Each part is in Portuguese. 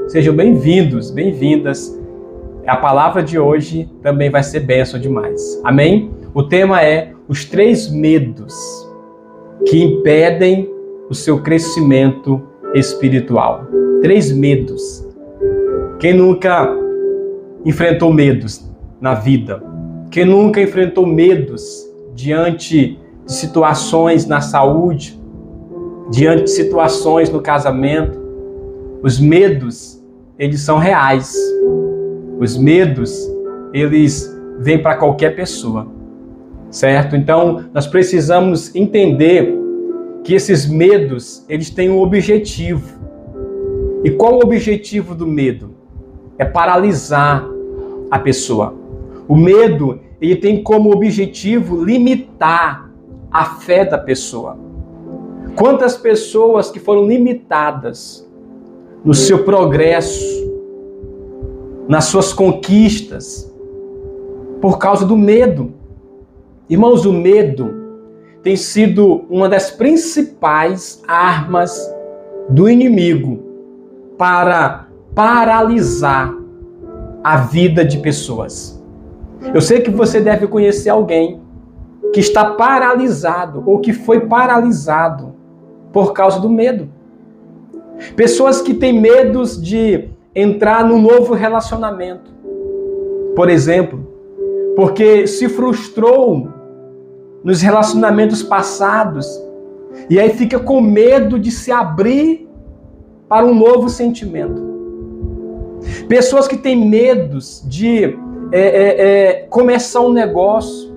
Sejam bem-vindos, bem-vindas. A palavra de hoje também vai ser bênção demais. Amém? O tema é os 3 medos que impedem o seu crescimento espiritual. 3 medos. Quem nunca enfrentou medos na vida? Quem nunca enfrentou medos diante de situações na saúde, diante de situações no casamento? Os medos, eles são reais. Os medos, eles vêm para qualquer pessoa, certo? Então, nós precisamos entender que esses medos, eles têm um objetivo. E qual o objetivo do medo? É paralisar a pessoa. O medo, ele tem como objetivo limitar a fé da pessoa. Quantas pessoas que foram limitadas no seu progresso, nas suas conquistas, por causa do medo. Irmãos, o medo tem sido uma das principais armas do inimigo para paralisar a vida de pessoas. Eu sei que você deve conhecer alguém que está paralisado ou que foi paralisado por causa do medo. Pessoas que têm medos de entrar num novo relacionamento, por exemplo, porque se frustrou nos relacionamentos passados e aí fica com medo de se abrir para um novo sentimento. Pessoas que têm medos de começar um negócio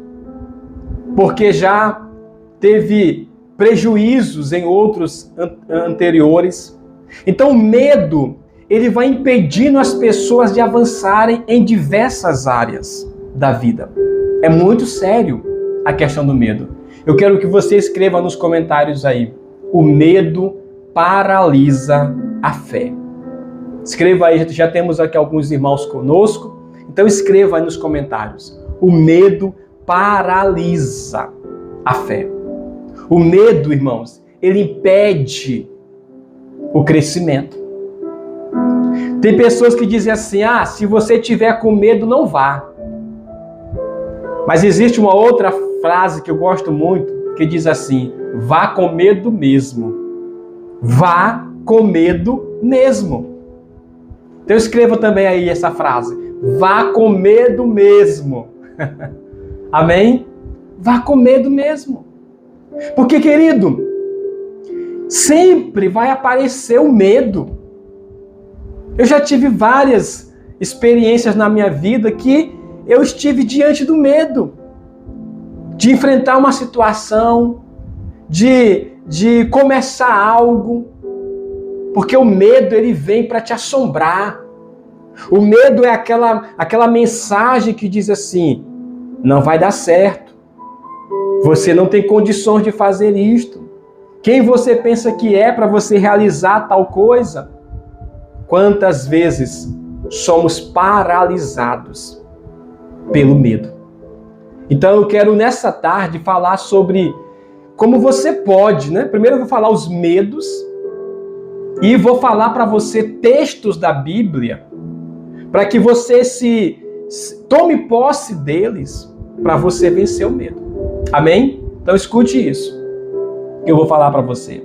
porque já teve prejuízos em outros anteriores. Então o medo, ele vai impedindo as pessoas de avançarem em diversas áreas da vida. É muito sério a questão do medo. Eu quero que você escreva nos comentários aí. O medo paralisa a fé. Escreva aí, já temos aqui alguns irmãos conosco. Então escreva aí nos comentários. O medo paralisa a fé. O medo, irmãos, ele impede o crescimento. Tem pessoas que dizem assim, se você tiver com medo, não vá. Mas existe uma outra frase que eu gosto muito, que diz assim, vá com medo mesmo. Vá com medo mesmo. Então escreva também aí essa frase, vá com medo mesmo. Amém? Vá com medo mesmo. Porque, querido, sempre vai aparecer o medo. Eu já tive várias experiências na minha vida que eu estive diante do medo. De enfrentar uma situação, de começar algo. Porque o medo, ele vem para te assombrar. O medo é aquela mensagem que diz assim, não vai dar certo. Você não tem condições de fazer isto. Quem você pensa que é para você realizar tal coisa? Quantas vezes somos paralisados pelo medo? Então eu quero nessa tarde falar sobre como você pode, né? Primeiro eu vou falar os medos e vou falar para você textos da Bíblia para que você tome posse deles para você vencer o medo. Amém? Então escute isso que eu vou falar para você.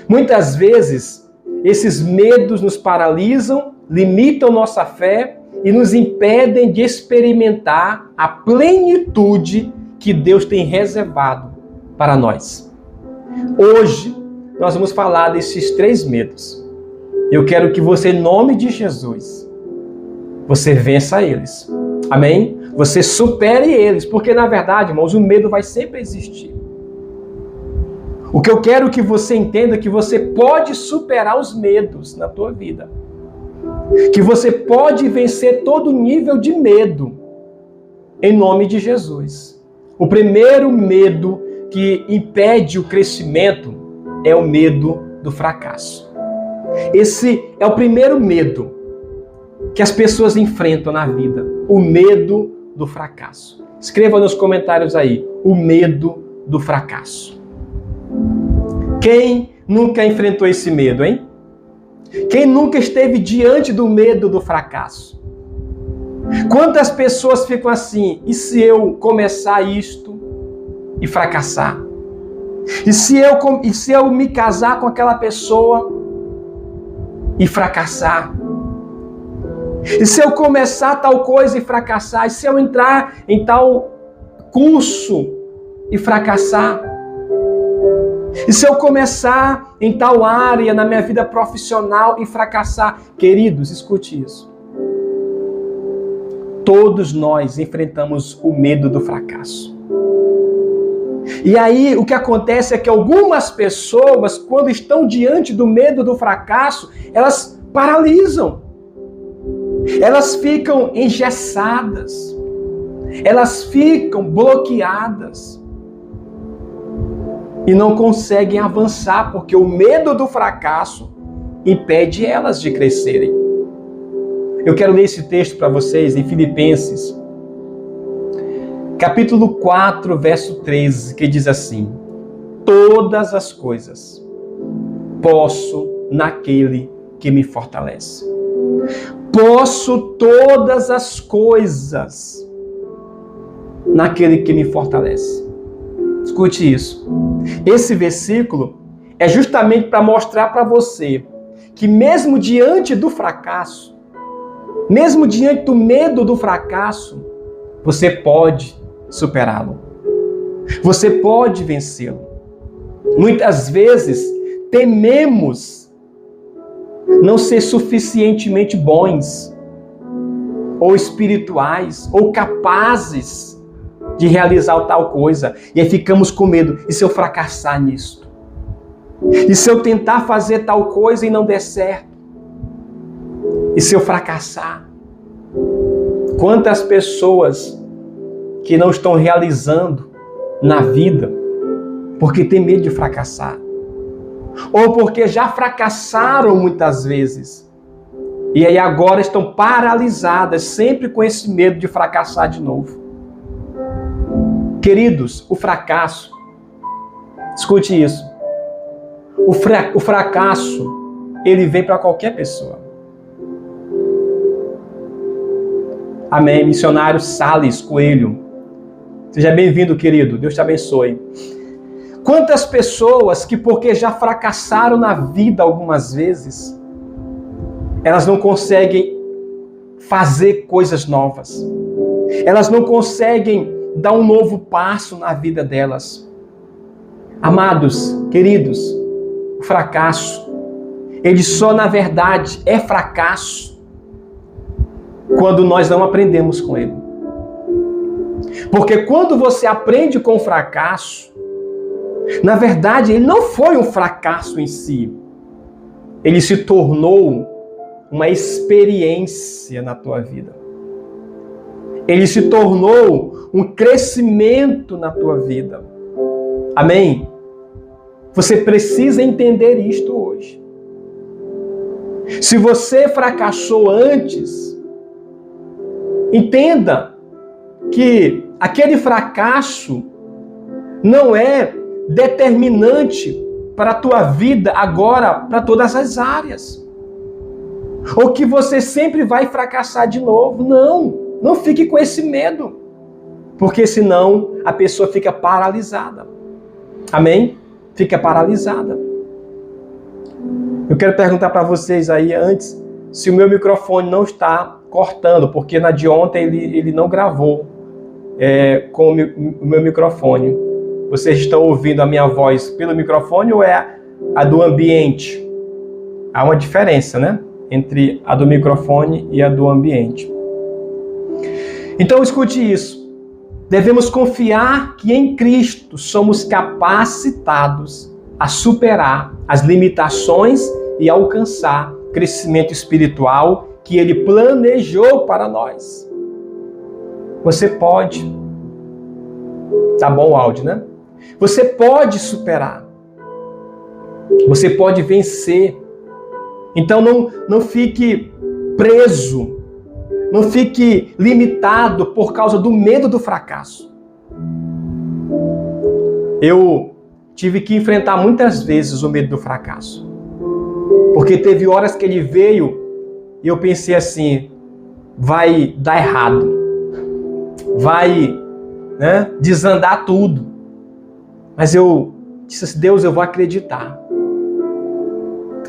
Muitas vezes esses medos nos paralisam, limitam nossa fé e nos impedem de experimentar a plenitude que Deus tem reservado para nós. Hoje, nós vamos falar desses 3 medos. Eu quero que você, em nome de Jesus, você vença eles. Amém? Você supere eles, porque na verdade, irmãos, o medo vai sempre existir. O que eu quero que você entenda é que você pode superar os medos na tua vida. Que você pode vencer todo nível de medo, em nome de Jesus. O primeiro medo que impede o crescimento é o medo do fracasso. Esse é o primeiro medo que as pessoas enfrentam na vida. O medo do fracasso. Escreva nos comentários aí, o medo do fracasso. Quem nunca enfrentou esse medo, hein? Quem nunca esteve diante do medo do fracasso? Quantas pessoas ficam assim, e se eu começar isto e fracassar? E se eu me casar com aquela pessoa e fracassar? E se eu começar tal coisa e fracassar? E se eu entrar em tal curso e fracassar? E se eu começar em tal área na minha vida profissional e fracassar? Queridos, escute isso. Todos nós enfrentamos o medo do fracasso. E aí o que acontece é que algumas pessoas, quando estão diante do medo do fracasso, elas paralisam. Elas ficam engessadas. Elas ficam bloqueadas. E não conseguem avançar, porque o medo do fracasso impede elas de crescerem. Eu quero ler esse texto para vocês em Filipenses, capítulo 4, verso 13, que diz assim: todas as coisas posso naquele que me fortalece. Posso todas as coisas naquele que me fortalece. Escute isso. Esse versículo é justamente para mostrar para você que mesmo diante do fracasso, mesmo diante do medo do fracasso, você pode superá-lo. Você pode vencê-lo. Muitas vezes tememos não ser suficientemente bons, ou espirituais, ou capazes de realizar tal coisa. E aí ficamos com medo. E se eu fracassar nisso? E se eu tentar fazer tal coisa e não der certo? E se eu fracassar? Quantas pessoas que não estão realizando na vida porque tem medo de fracassar? Ou porque já fracassaram muitas vezes e aí agora estão paralisadas, sempre com esse medo de fracassar de novo. Queridos, o fracasso, escute isso, o fracasso, ele vem para qualquer pessoa. Amém. Missionário Salles Coelho. Seja bem-vindo, querido. Deus te abençoe. Quantas pessoas que, porque já fracassaram na vida algumas vezes, elas não conseguem fazer coisas novas. Elas não conseguem dar um novo passo na vida delas. Amados, queridos, o fracasso, ele só na verdade é fracasso quando nós não aprendemos com ele. Porque quando você aprende com o fracasso, na verdade ele não foi um fracasso em si. Ele se tornou uma experiência na tua vida. Ele se tornou um crescimento na tua vida. Amém? Você precisa entender isto hoje. Se você fracassou antes, entenda que aquele fracasso não é determinante para a tua vida agora, para todas as áreas. Ou que você sempre vai fracassar de novo. Não fique com esse medo. Porque senão a pessoa fica paralisada. Amém? Fica paralisada. Eu quero perguntar para vocês aí antes se o meu microfone não está cortando, porque na de ontem ele não gravou com o meu microfone. Vocês estão ouvindo a minha voz pelo microfone ou é a do ambiente? Há uma diferença, né? Entre a do microfone e a do ambiente. Então escute isso. Devemos confiar que em Cristo somos capacitados a superar as limitações e alcançar crescimento espiritual que Ele planejou para nós. Você pode. Tá bom o áudio, né? Você pode superar. Você pode vencer. Então não fique preso. Não fique limitado por causa do medo do fracasso. Eu tive que enfrentar muitas vezes o medo do fracasso. Porque teve horas que ele veio e eu pensei assim, vai dar errado. Vai, né, desandar tudo. Mas eu disse assim, Deus, eu vou acreditar.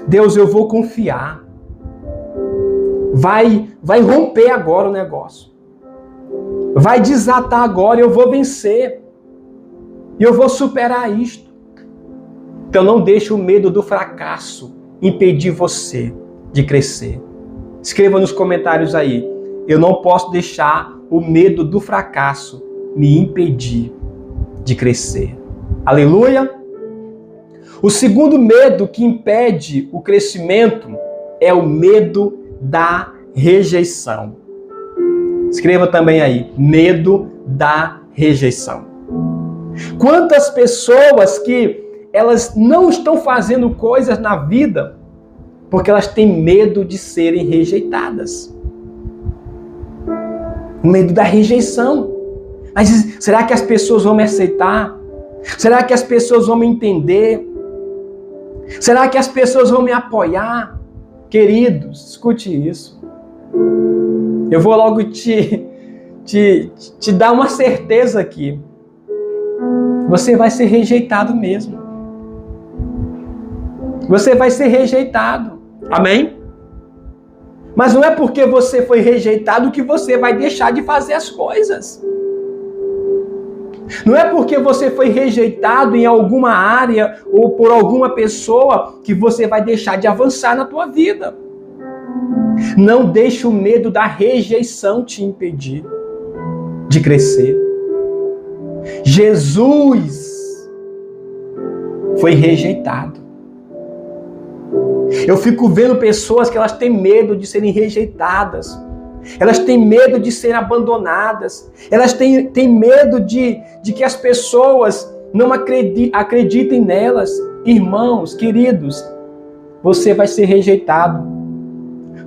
Deus, eu vou confiar. Vai romper agora o negócio. Vai desatar agora e eu vou vencer. E eu vou superar isto. Então não deixe o medo do fracasso impedir você de crescer. Escreva nos comentários aí. Eu não posso deixar o medo do fracasso me impedir de crescer. Aleluia! O segundo medo que impede o crescimento é o medo da rejeição. Escreva também aí, medo da rejeição. Quantas pessoas que elas não estão fazendo coisas na vida porque elas têm medo de serem rejeitadas. O medo da rejeição. Mas será que as pessoas vão me aceitar? Será que as pessoas vão me entender? Será que as pessoas vão me apoiar? Queridos, escute isso. Eu vou logo te dar uma certeza aqui. Você vai ser rejeitado mesmo. Você vai ser rejeitado. Amém? Mas não é porque você foi rejeitado que você vai deixar de fazer as coisas. Não é porque você foi rejeitado em alguma área ou por alguma pessoa que você vai deixar de avançar na tua vida. Não deixe o medo da rejeição te impedir de crescer. Jesus foi rejeitado. Eu fico vendo pessoas que elas têm medo de serem rejeitadas. Elas têm medo de serem abandonadas. Elas têm medo de que as pessoas não acreditem nelas. Irmãos, queridos, você vai ser rejeitado.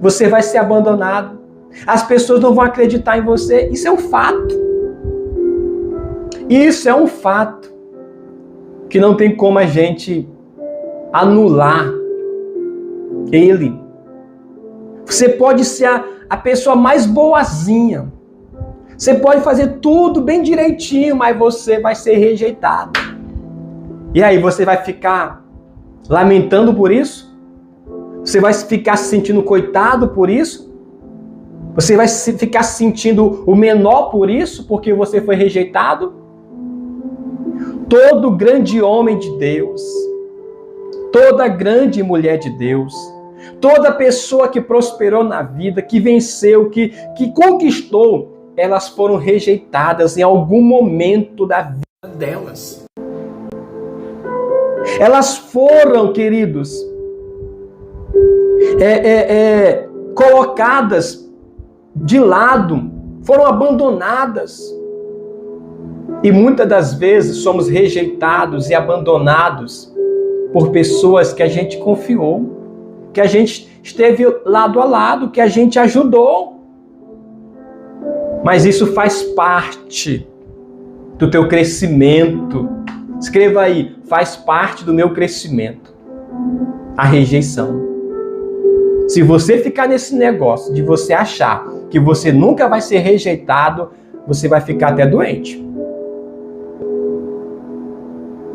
Você vai ser abandonado. As pessoas não vão acreditar em você. Isso é um fato. Isso é um fato que não tem como a gente anular ele. Você pode ser a pessoa mais boazinha. Você pode fazer tudo bem direitinho, mas você vai ser rejeitado. E aí você vai ficar lamentando por isso? Você vai ficar se sentindo coitado por isso? Você vai ficar se sentindo o menor por isso, porque você foi rejeitado? Todo grande homem de Deus, toda grande mulher de Deus, toda pessoa que prosperou na vida, que venceu, que conquistou, elas foram rejeitadas em algum momento da vida delas. Elas foram, queridos, colocadas de lado, foram abandonadas. E muitas das vezes somos rejeitados e abandonados por pessoas que a gente confiou, que a gente esteve lado a lado, que a gente ajudou. Mas isso faz parte do teu crescimento. Escreva aí, faz parte do meu crescimento. A rejeição. Se você ficar nesse negócio de você achar que você nunca vai ser rejeitado, você vai ficar até doente.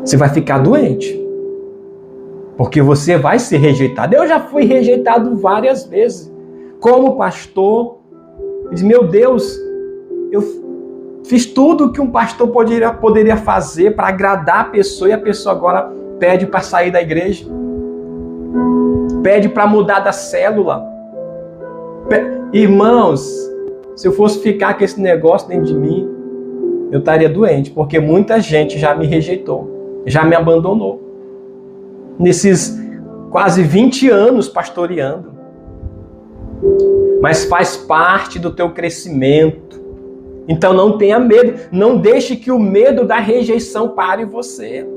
Você vai ficar doente. Porque você vai ser rejeitado. Eu já fui rejeitado várias vezes. Como pastor, eu disse, meu Deus, eu fiz tudo que um pastor poderia fazer para agradar a pessoa e a pessoa agora pede para sair da igreja. Pede para mudar da célula. Irmãos, se eu fosse ficar com esse negócio dentro de mim, eu estaria doente, porque muita gente já me rejeitou, já me abandonou. Nesses quase 20 anos pastoreando. Mas faz parte do teu crescimento. Então não tenha medo, não deixe que o medo da rejeição pare você.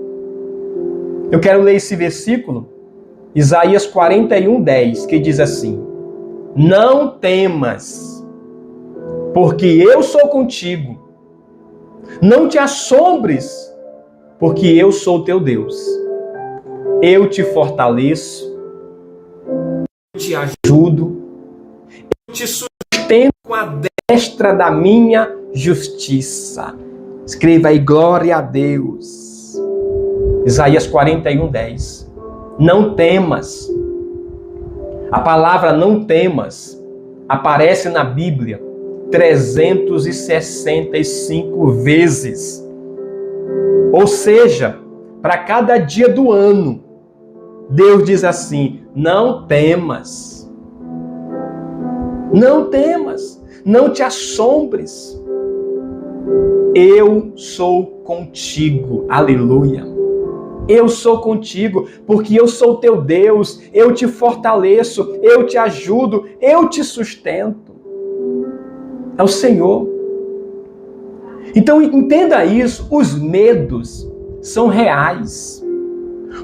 Eu quero ler esse versículo, Isaías 41:10, que diz assim: não temas, porque eu sou contigo. Não te assombres, porque eu sou teu Deus. Eu te fortaleço, te ajudo, eu te sustento com a destra da minha justiça. Escreva aí, glória a Deus. Isaías 41:10. Não temas. A palavra não temas aparece na Bíblia 365 vezes. Ou seja, para cada dia do ano, Deus diz assim: não temas. Não temas, não te assombres. Eu sou contigo. Aleluia. Eu sou contigo, porque eu sou teu Deus. Eu te fortaleço, eu te ajudo, eu te sustento. É o Senhor. Então entenda isso, os medos são reais.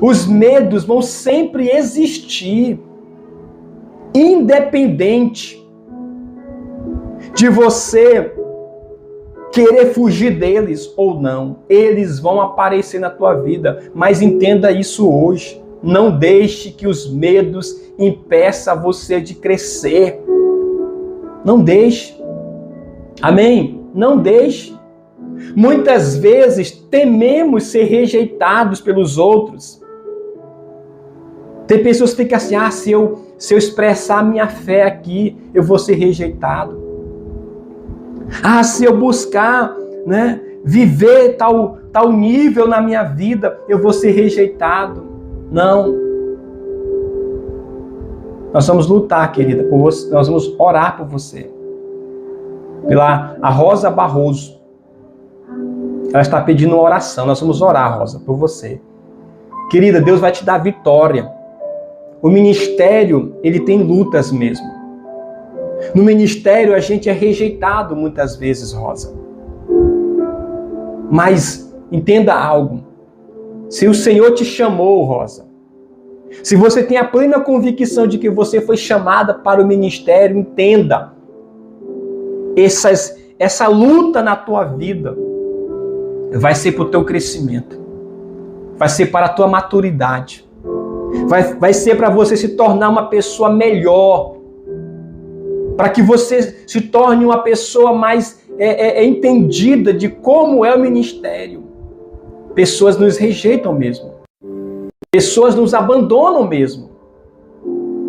Os medos vão sempre existir, independente de você querer fugir deles ou não. Eles vão aparecer na tua vida, mas entenda isso hoje. Não deixe que os medos impeçam você de crescer. Não deixe. Amém? Não deixe. Muitas vezes tememos ser rejeitados pelos outros. Tem pessoas que ficam assim: se eu expressar minha fé aqui, eu vou ser rejeitado. Se eu buscar, viver tal nível na minha vida, eu vou ser rejeitado. Não. Nós vamos lutar, querida, por você. Nós vamos orar por você. A Rosa Barroso. Ela está pedindo uma oração. Nós vamos orar, Rosa, por você. Querida, Deus vai te dar vitória. O ministério, ele tem lutas mesmo. No ministério, a gente é rejeitado muitas vezes, Rosa. Mas entenda algo. Se o Senhor te chamou, Rosa, se você tem a plena convicção de que você foi chamada para o ministério, entenda. Essa luta na tua vida vai ser para o teu crescimento. Vai ser para a tua maturidade. Vai ser para você se tornar uma pessoa melhor. Para que você se torne uma pessoa mais entendida de como é o ministério. Pessoas nos rejeitam mesmo. Pessoas nos abandonam mesmo.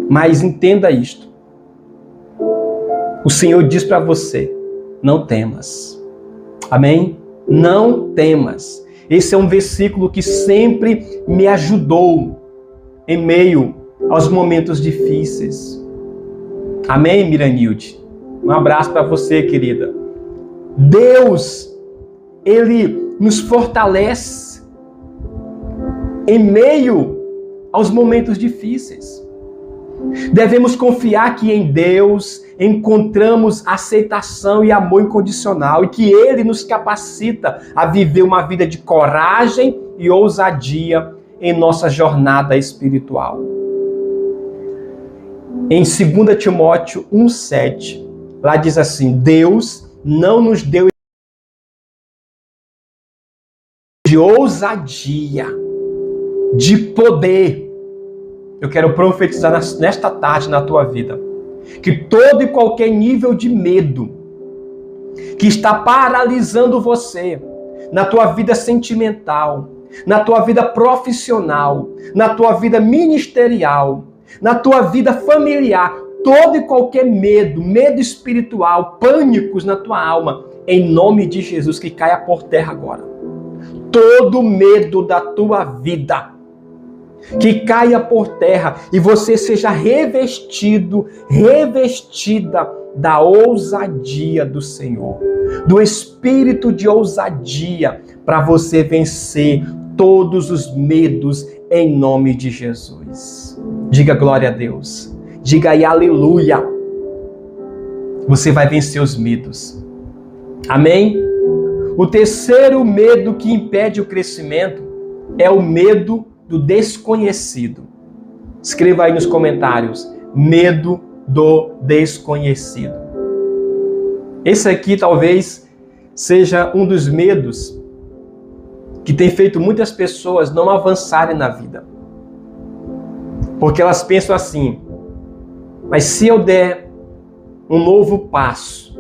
Mas entenda isto. O Senhor diz para você: não temas. Amém? Não temas. Esse é um versículo que sempre me ajudou em meio aos momentos difíceis. Amém, Miranilde? Um abraço para você, querida. Deus, Ele nos fortalece em meio aos momentos difíceis. Devemos confiar que em Deus encontramos aceitação e amor incondicional e que Ele nos capacita a viver uma vida de coragem e ousadia em nossa jornada espiritual. Em 2 Timóteo 1,7, lá diz assim: Deus não nos deu de ousadia, de poder. Eu quero profetizar nesta tarde na tua vida que todo e qualquer nível de medo que está paralisando você na tua vida sentimental, na tua vida profissional, na tua vida ministerial, na tua vida familiar, todo e qualquer medo espiritual, pânicos na tua alma, em nome de Jesus, que caia por terra agora. Todo medo da tua vida, que caia por terra e você seja revestida da ousadia do Senhor, do espírito de ousadia para você vencer todos os medos em nome de Jesus. Diga glória a Deus. Diga aí aleluia. Você vai vencer os medos. Amém? O terceiro medo que impede o crescimento é o medo do desconhecido. Escreva aí nos comentários: medo do desconhecido. Esse aqui talvez seja um dos medos que tem feito muitas pessoas não avançarem na vida. Porque elas pensam assim: Mas se eu der um novo passo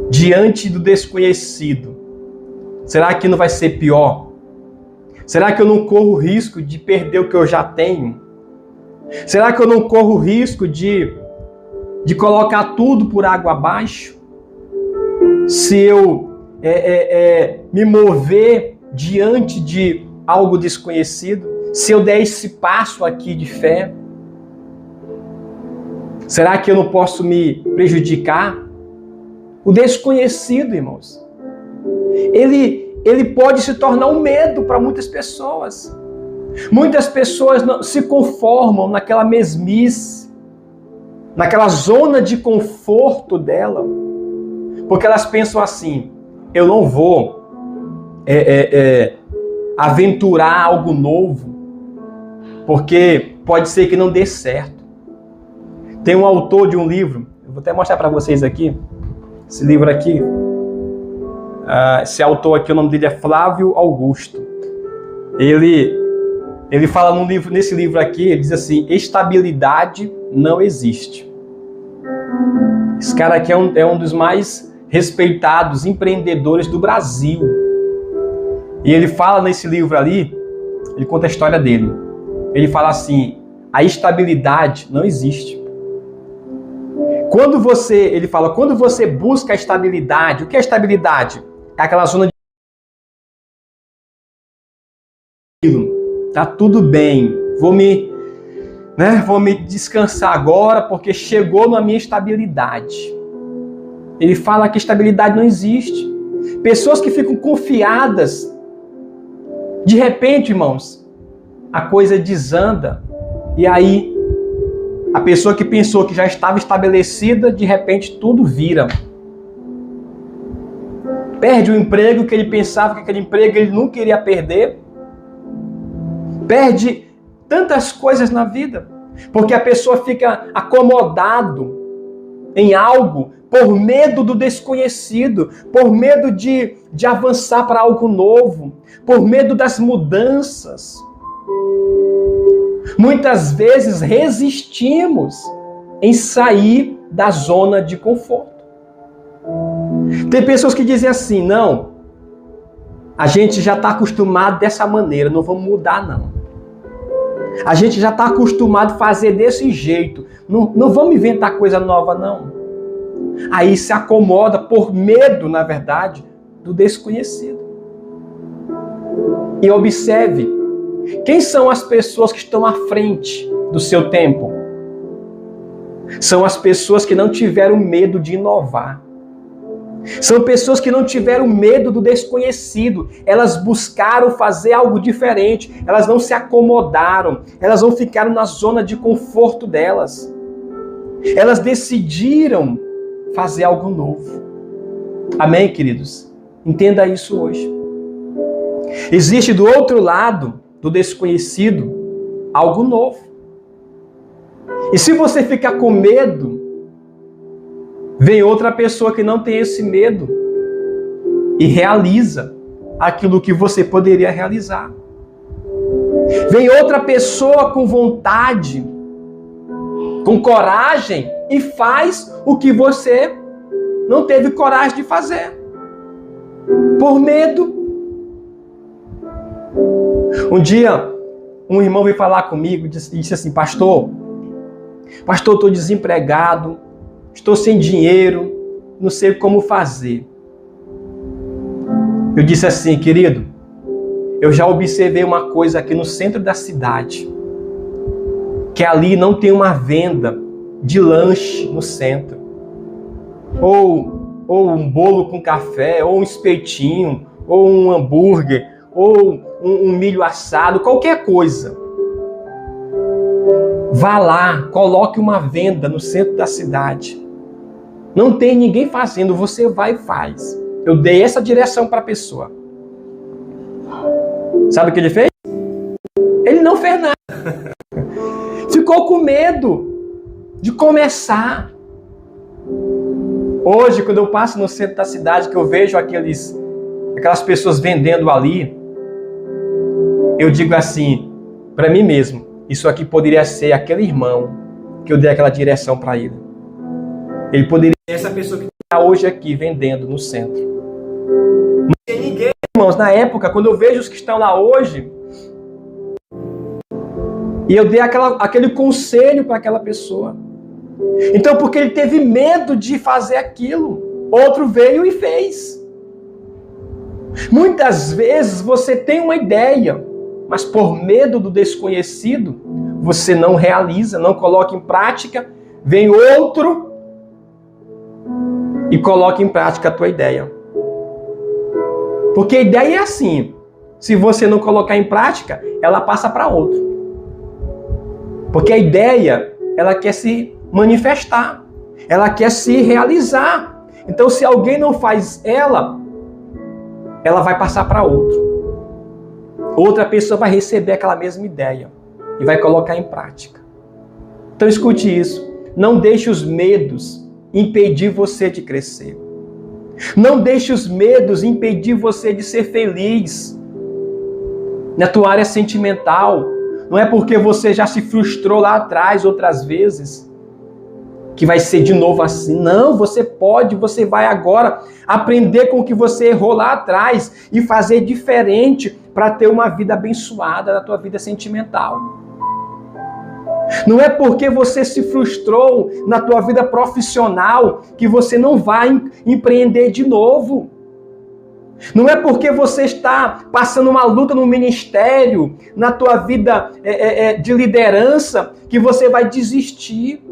diante do desconhecido, será que não vai ser pior? Será que eu não corro o risco de perder o que eu já tenho? Será que eu não corro o risco de colocar tudo por água abaixo? Se eu me mover diante de algo desconhecido? Se eu der esse passo aqui de fé? Será que eu não posso me prejudicar? O desconhecido, irmãos, ele pode se tornar um medo para muitas pessoas. Muitas pessoas não se conformam naquela mesmice, naquela zona de conforto dela, porque elas pensam assim: eu não vou aventurar algo novo, porque pode ser que não dê certo. Tem um autor de um livro, eu vou até mostrar para vocês aqui, esse livro aqui, esse autor aqui, o nome dele é Flávio Augusto. Ele fala nesse livro aqui, ele diz assim: estabilidade não existe. Esse cara aqui é um dos mais respeitados empreendedores do Brasil. E ele fala nesse livro ali, ele conta a história dele. Ele fala assim: a estabilidade não existe. Quando você busca a estabilidade, o que é estabilidade? É aquela zona de tá tudo bem, vou me descansar agora porque chegou na minha estabilidade. Ele fala que estabilidade não existe. Pessoas que ficam confiadas, de repente, irmãos, a coisa desanda. E aí, a pessoa que pensou que já estava estabelecida, de repente tudo vira. Perde o emprego que ele pensava que aquele emprego ele não queria perder. Perde tantas coisas na vida, porque a pessoa fica acomodado em algo por medo do desconhecido, por medo de avançar para algo novo, por medo das mudanças. Muitas vezes resistimos em sair da zona de conforto. Tem pessoas que dizem assim: não, a gente já está acostumado dessa maneira, não vamos mudar não. A gente já está acostumado a fazer desse jeito, não vamos inventar coisa nova não. Aí se acomoda por medo, na verdade, do desconhecido. E observe, quem são as pessoas que estão à frente do seu tempo? São as pessoas que não tiveram medo de inovar. São pessoas que não tiveram medo do desconhecido. Elas buscaram fazer algo diferente. Elas não se acomodaram. Elas não ficaram na zona de conforto delas. Elas decidiram fazer algo novo. Amém, queridos? Entenda isso hoje. Existe do outro lado do desconhecido algo novo. E se você ficar com medo, vem outra pessoa que não tem esse medo e realiza aquilo que você poderia realizar. Vem outra pessoa com vontade, com coragem e faz o que você não teve coragem de fazer. Por medo. Um dia, um irmão veio falar comigo e disse assim: pastor, eu estou desempregado, estou sem dinheiro, não sei como fazer. Eu disse assim: querido, eu já observei uma coisa aqui no centro da cidade, que ali não tem uma venda de lanche no centro, ou um bolo com café, ou um espetinho, ou um hambúrguer, ou um milho assado, qualquer coisa. Vá lá, coloque uma venda no centro da cidade. Não tem ninguém fazendo, você vai e faz. Eu dei essa direção para a pessoa. Sabe o que ele fez? Ele não fez nada. Ficou com medo de começar. Hoje, quando eu passo no centro da cidade, que eu vejo aquelas pessoas vendendo ali, eu digo assim, para mim mesmo: isso aqui poderia ser aquele irmão que eu dei aquela direção para ele. Ele poderia ser essa pessoa que está hoje aqui vendendo no centro. Não tem ninguém, irmãos, na época, quando eu vejo os que estão lá hoje, e eu dei aquele conselho para aquela pessoa. Então, porque ele teve medo de fazer aquilo, outro veio e fez. Muitas vezes você tem uma ideia, mas por medo do desconhecido, você não realiza, não coloca em prática, vem outro e coloca em prática a tua ideia. Porque a ideia é assim, se você não colocar em prática, ela passa para outro. Porque a ideia, ela quer se manifestar, ela quer se realizar. Então, se alguém não faz ela vai passar para outro. Outra pessoa vai receber aquela mesma ideia e vai colocar em prática. Então, escute isso. Não deixe os medos impedir você de crescer. Não deixe os medos impedir você de ser feliz. Na tua área sentimental, não é porque você já se frustrou lá atrás outras vezes que vai ser de novo assim. Não, você vai agora aprender com o que você errou lá atrás e fazer diferente para ter uma vida abençoada na tua vida sentimental. Não é porque você se frustrou na tua vida profissional que você não vai empreender de novo. Não é porque você está passando uma luta no ministério, na tua vida de liderança, que você vai desistir.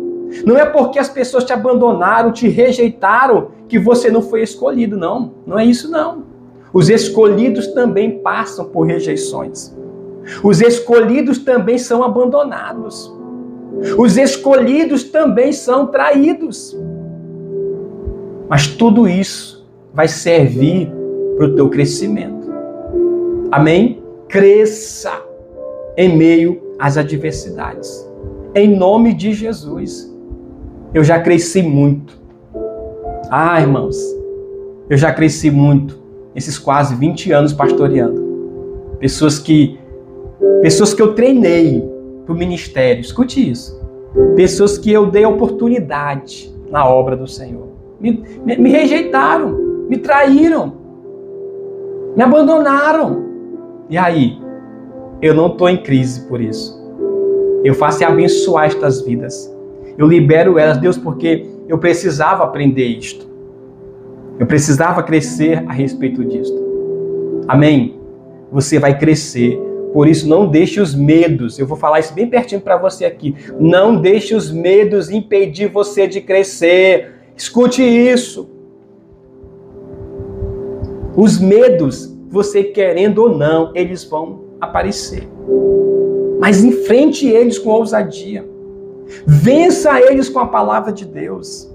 Não é porque as pessoas te abandonaram, te rejeitaram, que você não foi escolhido, não. Não é isso, não. Os escolhidos também passam por rejeições. Os escolhidos também são abandonados. Os escolhidos também são traídos. Mas tudo isso vai servir para o teu crescimento. Amém? Cresça em meio às adversidades. Em nome de Jesus. Eu já cresci muito. Irmãos, eu já cresci muito esses quase 20 anos pastoreando. Pessoas que eu treinei para o ministério. Escute isso. Pessoas que eu dei oportunidade na obra do Senhor. Me rejeitaram, me traíram, me abandonaram. E aí? Eu não estou em crise por isso. Eu faço abençoar estas vidas. Eu libero elas, Deus, porque eu precisava aprender isto. Eu precisava crescer a respeito disto. Amém? Você vai crescer. Por isso, não deixe os medos. Eu vou falar isso bem pertinho para você aqui. Não deixe os medos impedir você de crescer. Escute isso. Os medos, você querendo ou não, eles vão aparecer. Mas enfrente eles com ousadia. Vença eles com a palavra de Deus.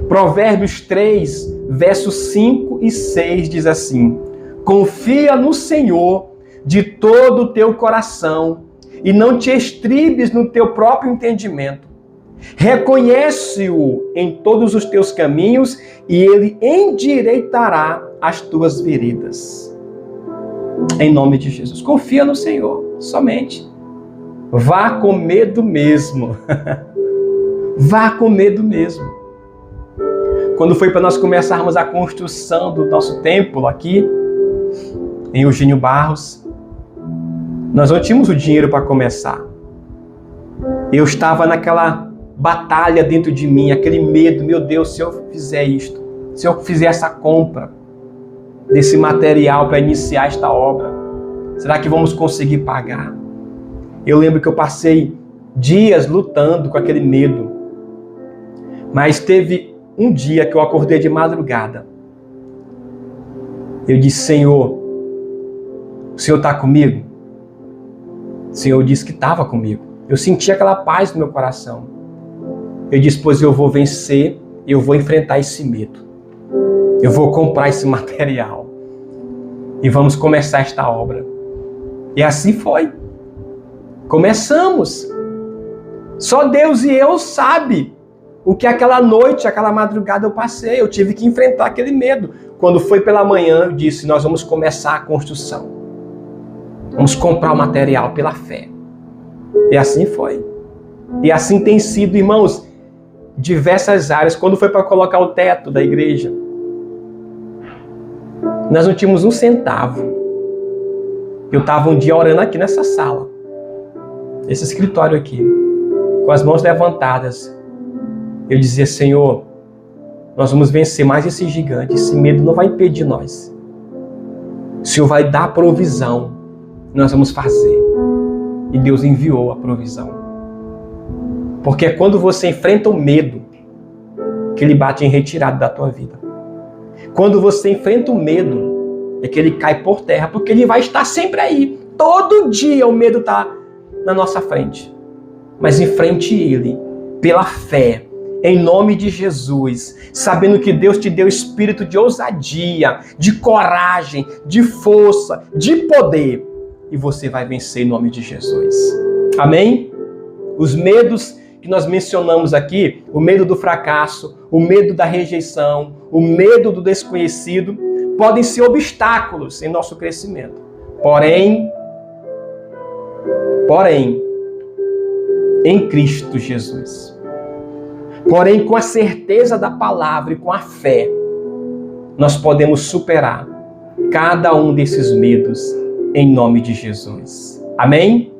Provérbios 3, versos 5 e 6 diz assim: confia no Senhor de todo o teu coração e não te estribes no teu próprio entendimento. Reconhece-o em todos os teus caminhos e ele endireitará as tuas veredas. Em nome de Jesus. Confia no Senhor, somente. Vá com medo mesmo. Vá com medo mesmo. Quando foi para nós começarmos a construção do nosso templo aqui, em Eugênio Barros, nós não tínhamos o dinheiro para começar. Eu estava naquela batalha dentro de mim, aquele medo, meu Deus, se eu fizer isto, se eu fizer essa compra desse material para iniciar esta obra, será que vamos conseguir pagar? Eu lembro que eu passei dias lutando com aquele medo. Mas teve um dia que eu acordei de madrugada. Eu disse: Senhor, o Senhor está comigo? O Senhor disse que estava comigo. Eu senti aquela paz no meu coração. Eu disse: pois eu vou vencer, eu vou enfrentar esse medo. Eu vou comprar esse material. E vamos começar esta obra. E assim foi. Começamos. Só Deus e eu sabe o que aquela noite, aquela madrugada eu passei. Eu tive que enfrentar aquele medo. Quando foi pela manhã, eu disse: nós vamos começar a construção. Vamos comprar o material pela fé. E assim foi. E assim tem sido, irmãos, diversas áreas. Quando foi para colocar o teto da igreja, nós não tínhamos um centavo. Eu estava um dia orando aqui nessa sala, esse escritório aqui, com as mãos levantadas. Eu dizia: Senhor, nós vamos vencer mais esse gigante, esse medo não vai impedir nós. O Senhor vai dar provisão, nós vamos fazer. E Deus enviou a provisão. Porque é quando você enfrenta o medo que ele bate em retirada da tua vida. Quando você enfrenta o medo, é que ele cai por terra, porque ele vai estar sempre aí. Todo dia o medo está na nossa frente. Mas enfrente ele pela fé, em nome de Jesus, sabendo que Deus te deu espírito de ousadia, de coragem, de força, de poder. E você vai vencer em nome de Jesus. Amém? Os medos que nós mencionamos aqui, o medo do fracasso, o medo da rejeição, o medo do desconhecido, podem ser obstáculos em nosso crescimento. Porém, em Cristo Jesus. Porém, com a certeza da palavra e com a fé, nós podemos superar cada um desses medos em nome de Jesus. Amém?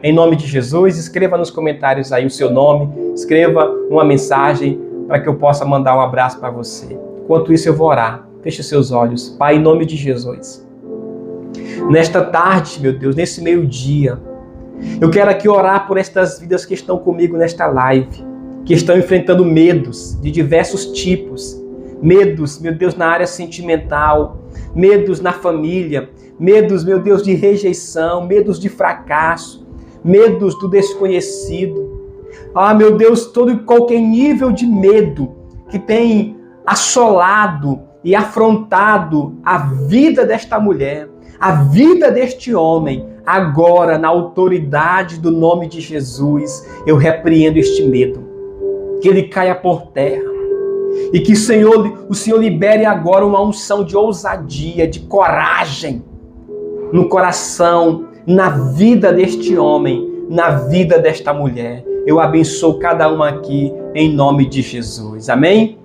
Em nome de Jesus, escreva nos comentários aí o seu nome, escreva uma mensagem para que eu possa mandar um abraço para você. Enquanto isso eu vou orar. Feche os seus olhos. Pai, em nome de Jesus. Nesta tarde, meu Deus, nesse meio-dia, eu quero aqui orar por estas vidas que estão comigo nesta live, que estão enfrentando medos de diversos tipos. Medos, meu Deus, na área sentimental, medos na família, medos, meu Deus, de rejeição, medos de fracasso, medos do desconhecido. Ah, meu Deus, todo e qualquer nível de medo que tem assolado e afrontado a vida desta mulher, a vida deste homem, agora, na autoridade do nome de Jesus, eu repreendo este medo. Que ele caia por terra. E que o Senhor libere agora uma unção de ousadia, de coragem no coração, na vida deste homem, na vida desta mulher. Eu abençoo cada um aqui em nome de Jesus. Amém?